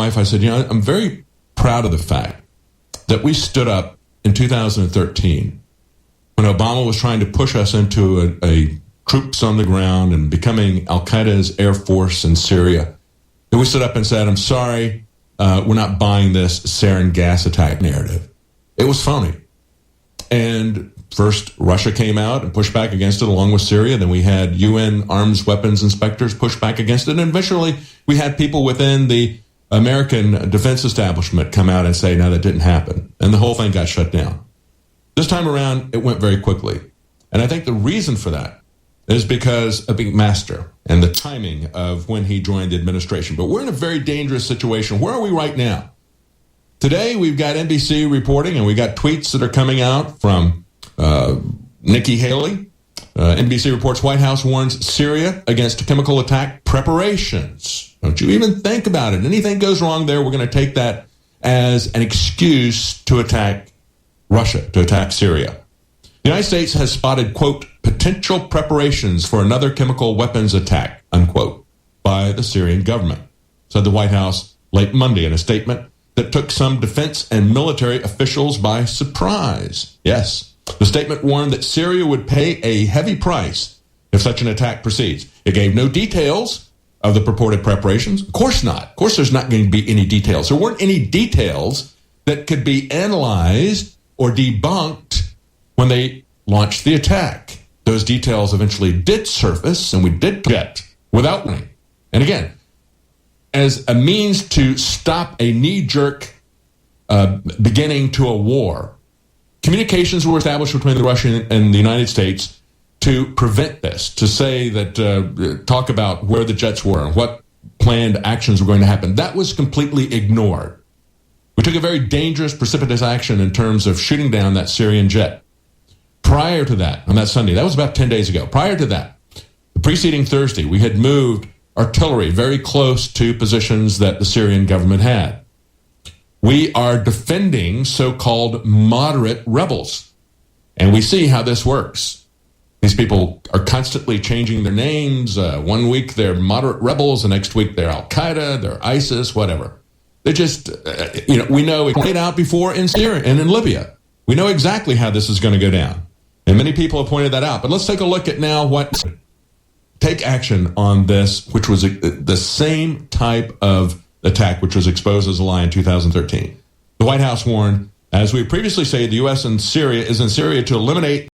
wife, I said, I'm very proud of the fact that we stood up in 2013 when Obama was trying to push us into a troops on the ground and becoming al-Qaeda's air force in Syria. And we stood up and said, I'm sorry, we're not buying this sarin gas attack narrative. It was phony. And first, Russia came out and pushed back against it along with Syria. Then we had UN arms weapons inspectors push back against it. And eventually, we had people within the American defense establishment come out and say, no, that didn't happen. And the whole thing got shut down. This time around, it went very quickly. And I think the reason for that is because of Big Master and the timing of when he joined the administration. But we're in a very dangerous situation. Where are we right now? Today, we've got NBC reporting, and we got tweets that are coming out from Nikki Haley. NBC reports White House warns Syria against chemical attack preparations. Don't you even think about it. Anything goes wrong there, we're going to take that as an excuse to attack Russia, to attack Syria. The United States has spotted, quote, potential preparations for another chemical weapons attack, unquote, by the Syrian government, said the White House late Monday in a statement that took some defense and military officials by surprise. Yes, the statement warned that Syria would pay a heavy price if such an attack proceeds. It gave no details of the purported preparations. Of course not. Of course there's not going to be any details. There weren't any details that could be analyzed or debunked when they launched the attack. Those details eventually did surface, and we did get without warning. And again, as a means to stop a knee-jerk beginning to a war, communications were established between the Russian and the United States to prevent this, to say that, talk about where the jets were and what planned actions were going to happen. That was completely ignored. We took a very dangerous, precipitous action in terms of shooting down that Syrian jet. Prior to that, on that Sunday, that was about 10 days ago. Prior to that, the preceding Thursday, we had moved artillery very close to positions that the Syrian government had. We are defending so-called moderate rebels. And we see how this works. These people are constantly changing their names. One week they're moderate rebels, the next week they're al-Qaeda, they're ISIS, whatever. They just, we know it played out before in Syria and in Libya. We know exactly how this is going to go down. And many people have pointed that out. But let's take a look at now take action on this, which was the same type of attack which was exposed as a lie in 2013. The White House warned, as we previously said, the U.S. and Syria is in Syria to eliminate